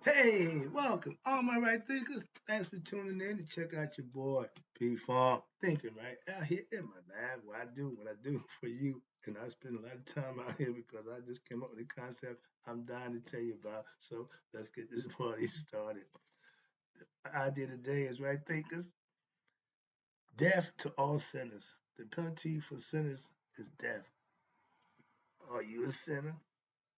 Hey, welcome, all my right thinkers. Thanks for tuning in to check out your boy P Funk Thinking Right out here in my lab where I do what I do for you. And I spend a lot of time out here because I just came up with a concept I'm dying to tell you about. So let's get this party started. The idea today is right thinkers, death to all sinners. The penalty for sinners is death. Are you a sinner?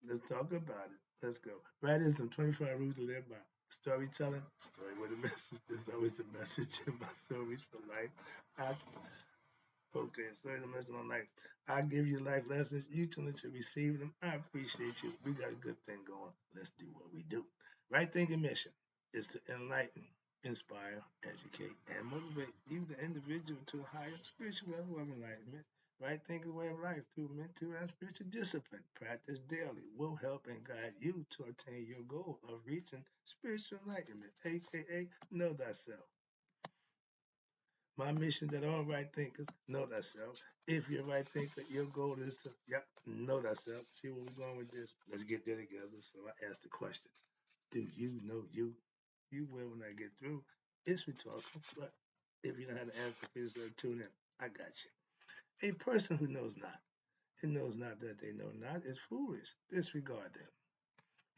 Let's talk about it. Let's go. Right in some 25 rules to live by. Storytelling, story with a message. There's always a message in my stories for life. I, okay, story the message of my life. I give you life lessons. You tune to receive them. I appreciate you. We got a good thing going. Let's do what we do. Right thinking mission is to enlighten, inspire, educate, and motivate you, the individual, to a higher spiritual level of enlightenment. Right thinking way of life through mental and spiritual discipline. Practice daily will help and guide you to attain your goal of reaching spiritual enlightenment, aka know thyself. My mission that all right thinkers know thyself. If you're a right thinker, your goal is to, know thyself. See where we're going with this? Let's get there together. So I asked the question, do you know you? You will when I get through. It's rhetorical, but if you know how to answer for yourself, tune in. I got you. A person who knows not, and knows not that they know not, is foolish. Disregard them.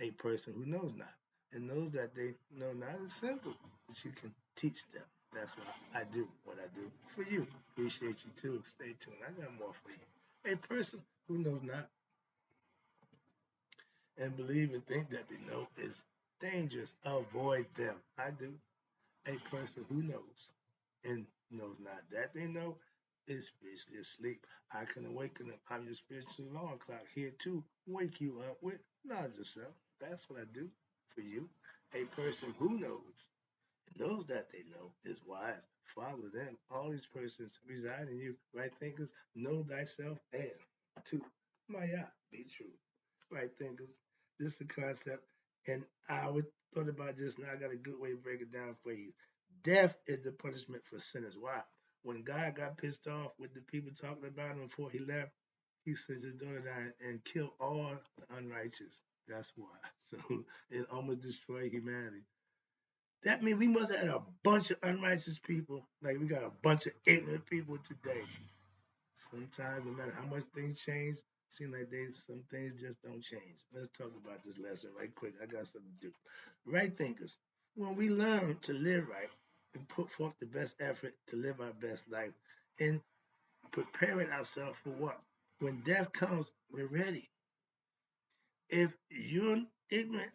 A person who knows not, and knows that they know not, is simple. That you can teach them. That's why I do what I do for you. Appreciate you too. Stay tuned. I got more for you. A person who knows not and believe and think that they know is dangerous. Avoid them. I do. A person who knows and knows not that they know is spiritually asleep. I can awaken them. I'm your spiritual alarm clock here to wake you up with knowledge of self. That's what I do for you. A person who knows that they know is wise. Follow them. All these persons reside in you. Right thinkers, know thyself and to Maya, be true. Right thinkers, this is a concept, and I would thought about this, and I got a good way to break it down for you. Death is the punishment for sinners. Why? When God got pissed off with the people talking about him before he left, he sent his daughter down and killed all the unrighteous. That's why. So it almost destroyed humanity. That means we must have had a bunch of unrighteous people. Like we got a bunch of ignorant people today. Sometimes, no matter how much things change, seem like some things just don't change. Let's talk about this lesson right quick. I got something to do. Right thinkers. When we learn to live right and put forth the best effort to live our best life and preparing ourselves for what? When death comes, we're ready. If you're ignorant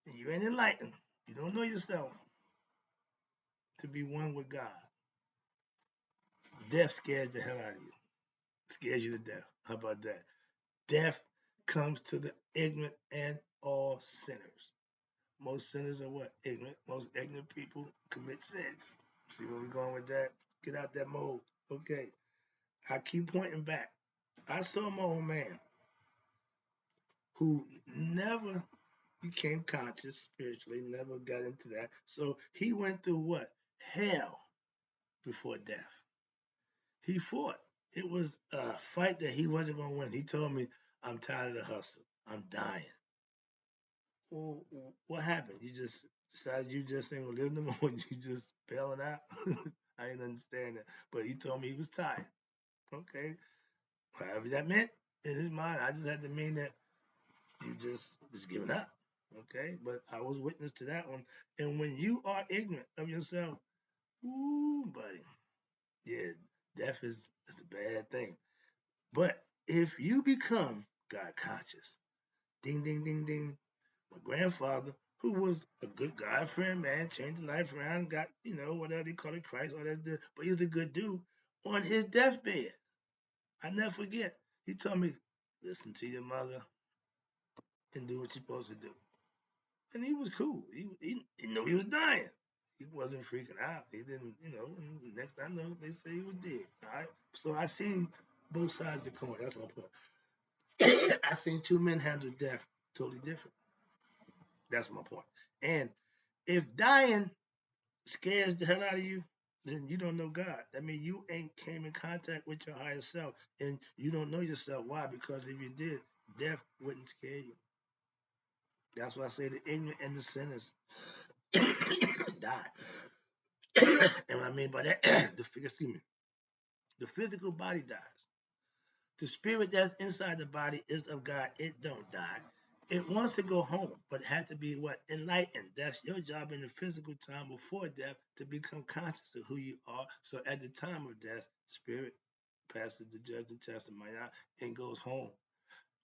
and you ain't enlightened, you don't know yourself to be one with God. Death scares the hell out of you. Scares you to death. How about that? Death comes to the ignorant and all sinners. Most sinners are what? Ignorant. Most ignorant people commit sins. See where we're going with that? Get out that mode. Okay. I keep pointing back. I saw my old man who never became conscious spiritually, never got into that. So he went through what? Hell before death. He fought. It was a fight that he wasn't going to win. He told me, I'm tired of the hustle. I'm dying. Well, what happened? You just decided you just ain't gonna live no more and you just bailing out? I didn't understand that. But he told me he was tired. Okay. However that meant in his mind, I just had to mean that you just giving up. Okay. But I was witness to that one. And when you are ignorant of yourself, ooh, buddy, yeah, death is a bad thing. But if you become God conscious, ding, ding, ding, ding, my grandfather, who was a good God friend, man, changed his life around, got, whatever they call it, Christ, all that, but he was a good dude. On his deathbed, I never forget, he told me, listen to your mother and do what you're supposed to do. And he was cool. He knew he was dying. He wasn't freaking out. He didn't, next I know, they say he was dead. All right. So I seen both sides of the coin. That's my point. I seen two men handle death totally different. That's my point. And if dying scares the hell out of you, then you don't know God. I mean, you ain't came in contact with your higher self, and you don't know yourself. Why? Because if you did, death wouldn't scare you. That's why I say the ignorant and the sinners die. And what I mean by that, excuse me, the physical body dies. The spirit that's inside the body is of God. It don't die. It wants to go home, but it has to be what? Enlightened. That's your job in the physical time before death to become conscious of who you are. So at the time of death, spirit passes the judgment test of Maya and goes home.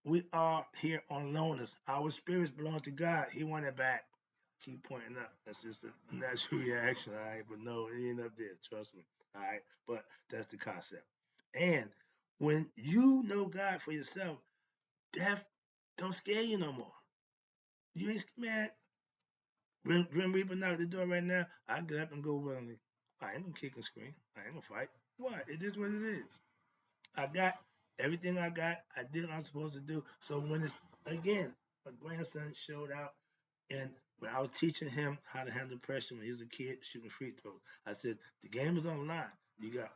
We are here on loners. Our spirits belong to God. He want it back. Keep pointing up. That's just a natural reaction, all right? But no, it ain't up there. Trust me. All right. But that's the concept. And when you know God for yourself, death don't scare you no more. You ain't man. Grim Reaper knock at the door right now. I get up and go willingly. I ain't gonna kick and scream. I ain't gonna fight. Why? It is what it is. I got everything I got. I did what I'm supposed to do. So when it's again, my grandson showed out, and when I was teaching him how to handle pressure when he was a kid shooting free throws, I said the game is on the line. You got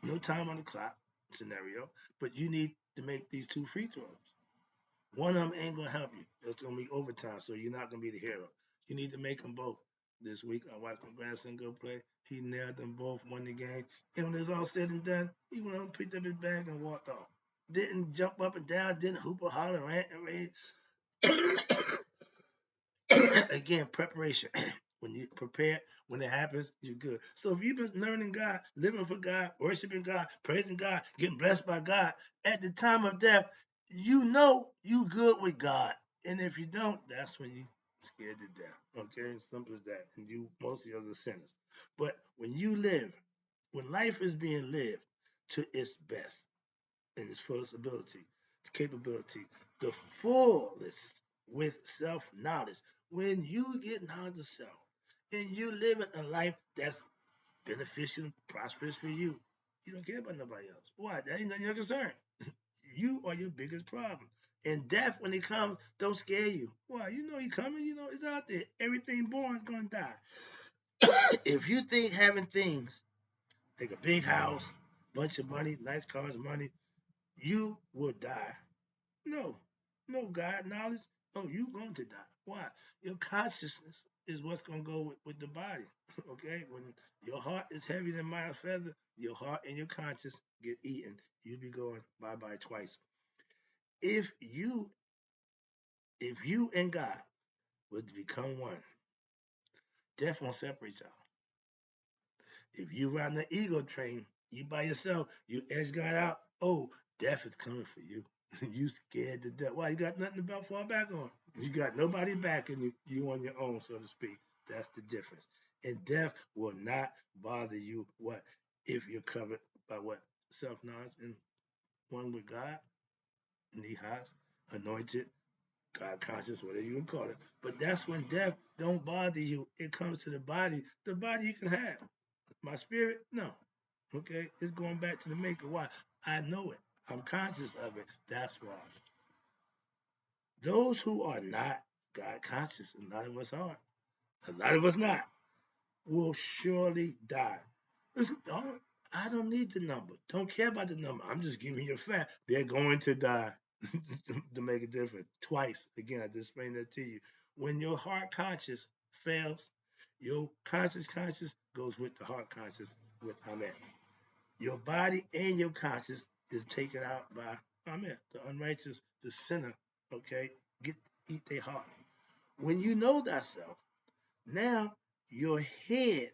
no time on the clock scenario, but you need to make these two free throws. One of them ain't gonna help you. It's gonna be overtime, so you're not gonna be the hero. You need to make them both. This week, I watched my grandson go play. He nailed them both, won the game. And when it was all said and done, he went home, picked up his bag, and walked off. Didn't jump up and down, didn't hoop or holler, rant and rave. Again, preparation. When you prepare, when it happens, you're good. So if you've been learning God, living for God, worshiping God, praising God, getting blessed by God, at the time of death, you know you good with God. And if you don't, that's when you scared to death. Okay, simple as that. And you most of you are sinners. But when you live, when life is being lived to its best and its fullest ability, its capability, the fullest with self-knowledge, when you get knowledge of self and you living a life that's beneficial and prosperous for you, you don't care about nobody else. Why? That ain't none of your concern. You are your biggest problem. And death, when it comes, don't scare you. Why? You know he coming. You know it's out there. Everything born is gonna die. If you think having things like a big house, bunch of money, nice cars, money, you will die. No, no God knowledge. Oh, you going to die. Why? Your consciousness is what's going to go with the body. Okay? When your heart is heavier than my feather, your heart and your conscience get eaten. You be going bye-bye twice. If you if you and God was to become one, death won't separate y'all. If you ride the ego train, you by yourself, you edge God out, oh, death is coming for you. You scared to death. Why? You got nothing to fall back on. You got nobody backing you. You on your own, so to speak. That's the difference. And death will not bother you. What? If you're covered by what? Self-knowledge and one with God, nihas, anointed, God conscious, whatever you can call it. But that's when death don't bother you. It comes to the body. The body you can have. My spirit, no. Okay, it's going back to the maker. Why? I know it. I'm conscious of it. That's why. Those who are not God conscious, and a lot of us are, a lot of us not, will surely die. Listen, I don't need the number. Don't care about the number. I'm just giving you a fact. They're going to die to make a difference. Twice. Again, I just explained that to you. When your heart conscious fails, your conscious goes with the heart conscious with Amen. Your body and your conscience is taken out by Amen. The unrighteous, the sinner, okay, get eat their heart. When you know thyself, now your head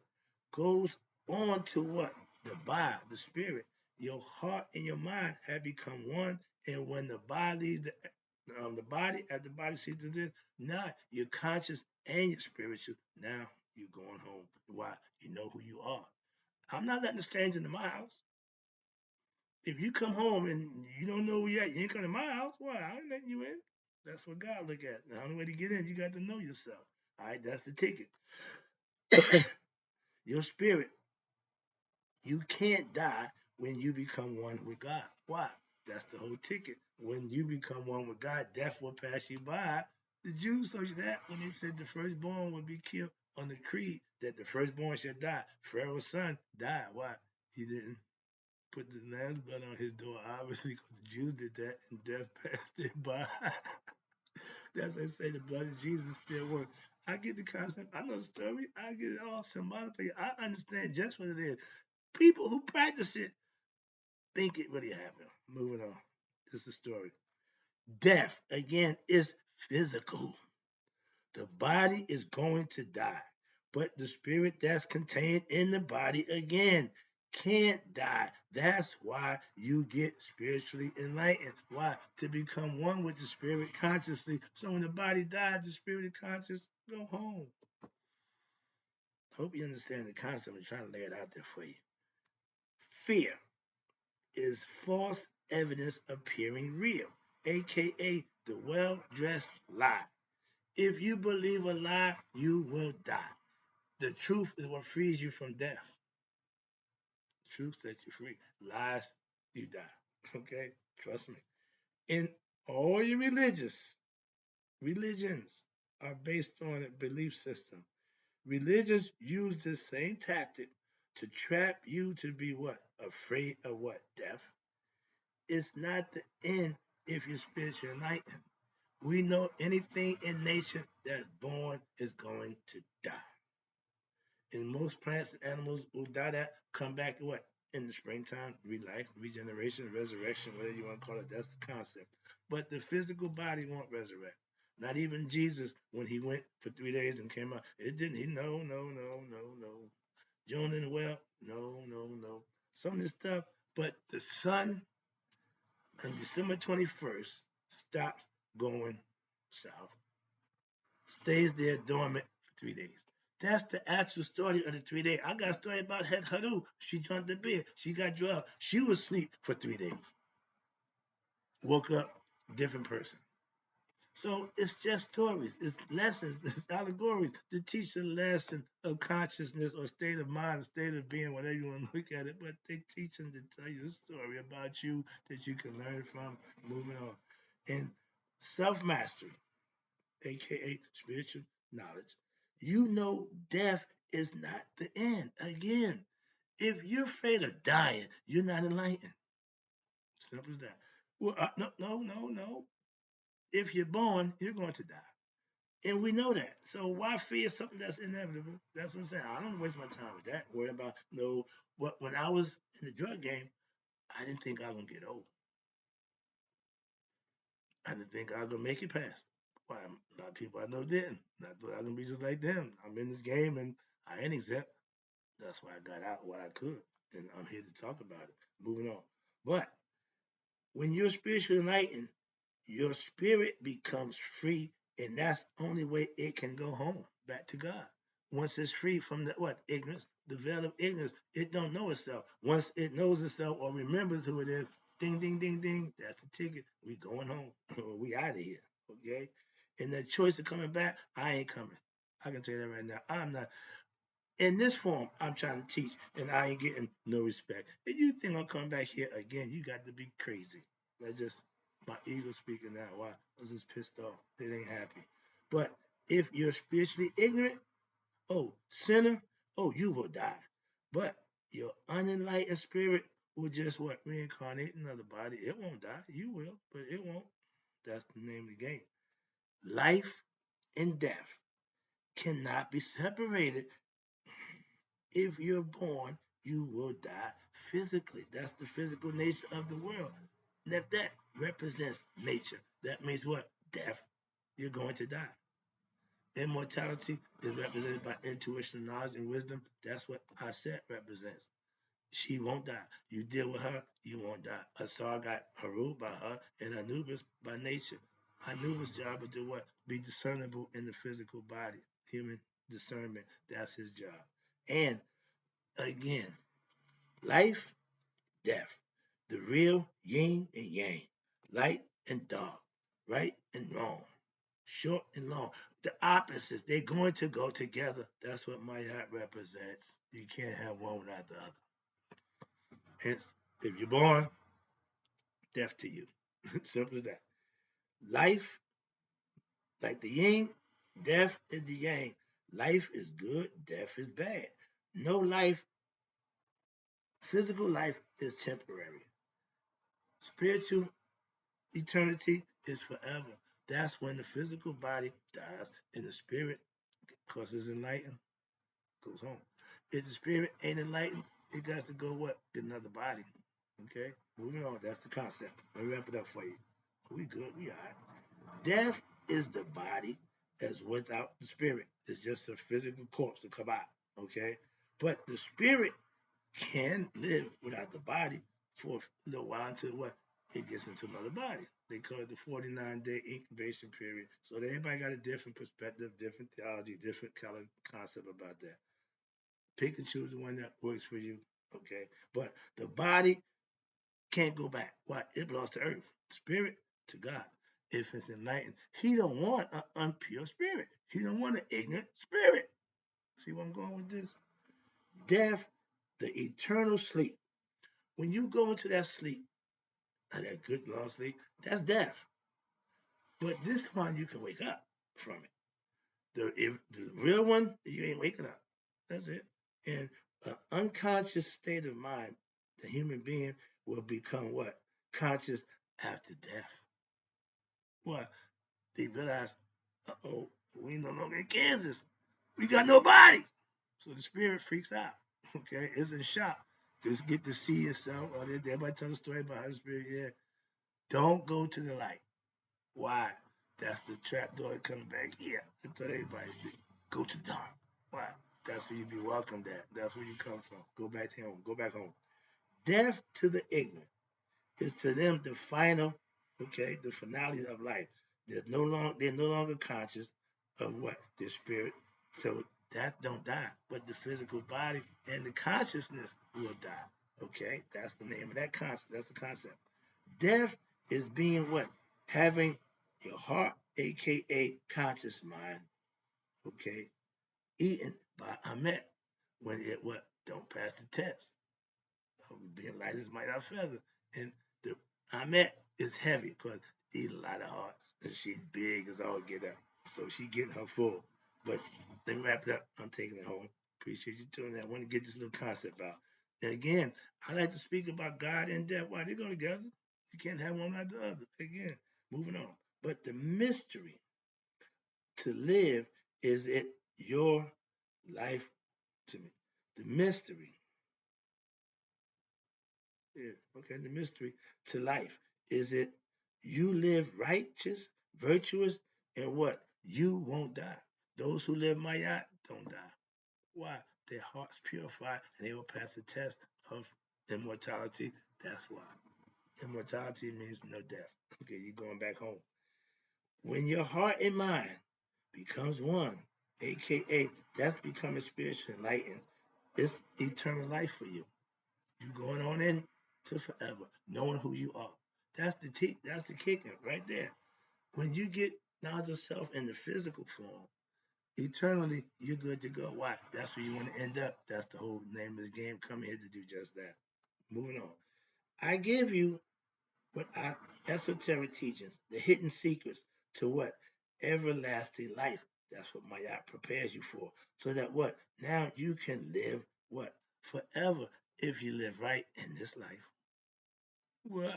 goes on to what? The body, the spirit. Your heart and your mind have become one. And when the body, the body, as the body sees this, now you're conscious and you're spiritual. Now you're going home. Why? You know who you are. I'm not letting a stranger into my house. If you come home and you don't know where you at, you ain't coming to my house. Why? I ain't letting you in. That's what God look at. The only way to get in, you got to know yourself. All right, that's the ticket. Your spirit, you can't die when you become one with God. Why? That's the whole ticket. When you become one with God, death will pass you by. The Jews told you that when they said the firstborn would be killed on the creed that the firstborn should die. Pharaoh's son died. Why? He didn't put the lamb's blood on his door, obviously, because the Jews did that and death passed it by. That's why they say the blood of Jesus still works. I get the concept. I know the story. I get it all symbolically. I understand just what it is. People who practice it think it really happened. Moving on. This is the story. Death, again, is physical. The body is going to die, but the spirit that's contained in the body, again, can't die. That's why you get spiritually enlightened. Why? To become one with the spirit consciously. So when the body dies, the spirit and conscious go home. Hope you understand the concept. I'm trying to lay it out there for you. Fear is false evidence appearing real, aka the well dressed lie. If you believe a lie, you will die. The truth is what frees you from death. Truth sets you free. Lies, you die. Okay? Trust me. In all your religions are based on a belief system. Religions use the same tactic to trap you to be what? Afraid of what? Death. It's not the end if you're spiritually enlightened. We know anything in nature that's born is going to die. And most plants and animals will die that come back what? In the springtime, relife, regeneration, resurrection, whatever you want to call it, that's the concept. But the physical body won't resurrect. Not even Jesus when he went for 3 days and came out. It didn't. He no. Jonah in the well, no. Some of this stuff. But the sun on December 21st stops going south, stays there dormant for 3 days. That's the actual story of the 3 days. I got a story about Het Haru. She drank the beer. She got drugged. She was asleep for 3 days. Woke up, different person. So it's just stories. It's lessons. It's allegories to teach a lesson of consciousness or state of mind, state of being, whatever you want to look at it. But they teach them to tell you a story about you that you can learn from moving on. And self-mastery, aka spiritual knowledge. You know death is not the end. Again, if you're afraid of dying, you're not enlightened. Simple as that. Well, no. If you're born, you're going to die. And we know that. So why fear something that's inevitable? That's what I'm saying. I don't waste my time with that. Worry about no. What when I was in the drug game, I didn't think I was gonna get old. I didn't think I was gonna make it past. Why? A lot of people I know didn't. I thought I was gonna be just like them. I'm in this game and I ain't exempt. That's why I got out what I could, and I'm here to talk about it. Moving on. But when you're spiritually enlightened, your spirit becomes free, and that's the only way it can go home, back to God. Once it's free from the what? Ignorance, the veil of ignorance, it don't know itself. Once it knows itself or remembers who it is, ding, ding, ding, ding, that's the ticket. We going home. We out of here. Okay? And the choice of coming back, I ain't coming. I can tell you that right now. I'm not. In this form, I'm trying to teach, and I ain't getting no respect. If you think I'll come back here again, you got to be crazy. That's just my ego speaking now. Why? I was just pissed off. It ain't happy. But if you're spiritually ignorant, oh, sinner, oh, you will die. But your unenlightened spirit will just what? Reincarnate in another body. It won't die. You will, but it won't. That's the name of the game. Life and death cannot be separated. If you're born, you will die physically. That's the physical nature of the world. And if that represents nature, that means what? Death. You're going to die. Immortality is represented by intuition, knowledge, and wisdom. That's what Aset represents. She won't die. You deal with her, you won't die. Asar got Haru by her, and Anubis by nature. Anubis' job is to what? Be discernible in the physical body. Human discernment. That's his job. And again, life, death, the real yin and yang, light and dark, right and wrong, short and long. The opposites, they're going to go together. That's what Mayat represents. You can't have one without the other. Hence, if you're born, death to you. Simple as that. Life, like the yin, death is the yang. Life is good, death is bad. No life, physical life is temporary. Spiritual eternity is forever. That's when the physical body dies and the spirit, because it's enlightened, goes home. If the spirit ain't enlightened, it got to go what? Get another body. Okay? Moving on. That's the concept. Let me wrap it up for you. We good. We all right. Death is the body as without the spirit. It's just a physical corpse to come out. Okay? But the spirit can live without the body for a little while until what? It gets into another body. They call it the 49-day incubation period. So everybody got a different perspective, different theology, different kind of concept about that. Pick and choose the one that works for you. Okay. But the body can't go back. Why? It belongs to earth. Spirit to God. If it's enlightened, he don't want an unpure spirit. He don't want an ignorant spirit. See where I'm going with this? Death, the eternal sleep. When you go into that sleep, that good long sleep, that's death. But this one you can wake up from it. The real one, you ain't waking up. That's it. And an unconscious state of mind, the human being will become what? Conscious after death. What? They realize, uh-oh, we no longer in Kansas. We got no body. So the spirit freaks out. Okay, it's in shock. Just get to see yourself. Everybody tell the story about how the spirit, yeah. Don't go to the light. Why? That's the trap door coming back here. I tell everybody, go to the dark. Why? That's where you be welcomed at. That's where you come from. Go back home. Go back home. Death to the ignorant is to them the final, okay, the finale of life. They're no longer conscious of what? Their spirit. So that don't die. But the physical body and the consciousness will die. Okay? That's the name of that concept. That's the concept. Death is being what? Having your heart, aka conscious mind, okay, eaten by Amet when it what? Don't pass the test. Being light as might not feather. And the Amet is heavy because eat a lot of hearts. And she's big as all get up. So she getting her full. But let me wrap it up. I'm taking it home. Appreciate you tuning in. I want to get this little concept out. And again, I like to speak about God and death. Why they go together? You can't have one like the other. Again, moving on. But the mystery to live is it your life to me. The mystery. Yeah, okay, the mystery to life is it you live righteous, virtuous, and what? You won't die. Those who live Mayat don't die. Why? Their hearts purify and they will pass the test of immortality. That's why. Immortality means no death. Okay, you're going back home. When your heart and mind becomes one, aka that's becoming spiritually enlightened, it's eternal life for you. You going on in to forever, knowing who you are. That's the kicker right there. When you get knowledge of self in the physical form, eternally you're good to go. Why? That's where you want to end up. That's the whole name of the game. Come here to do just that. Moving on. I give you what I esoteric teachings, the hidden secrets to what? Everlasting life. That's what Mayat prepares you for. So that what? Now you can live what? Forever if you live right in this life. Well,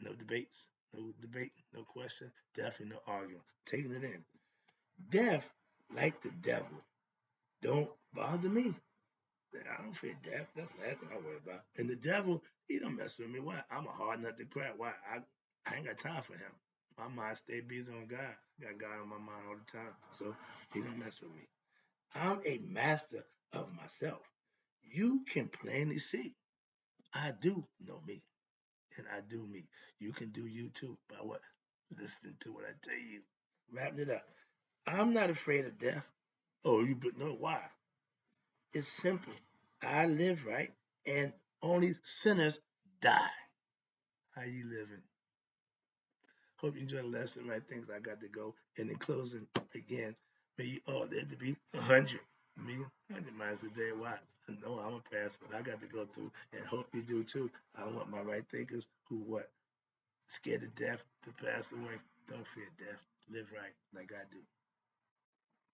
no debates, no debate, no question, definitely no arguing. Taking it in. Death, like the devil, don't bother me. I don't fear death. That's the last thing I worry about. And the devil, he don't mess with me. Why? I'm a hard nut to crack. Why? I ain't got time for him. My mind stay busy on God. I got God on my mind all the time. So he don't mess with me. I'm a master of myself. You can plainly see. I do know me. And I do me. You can do you too by what? Listening to what I tell you. Wrapping it up. I'm not afraid of death. Oh, you but no, why? It's simple. I live right, and only sinners die. How you living? Hope you enjoy the lesson, right? Things I got to go. And in closing, again, may you all there to be 100. Me, 100 miles a day. Why? I know I'm a pass, but I got to go through, and hope you do too. I want my right thinkers who what? Scared of death to pass away. Don't fear death. Live right like I do.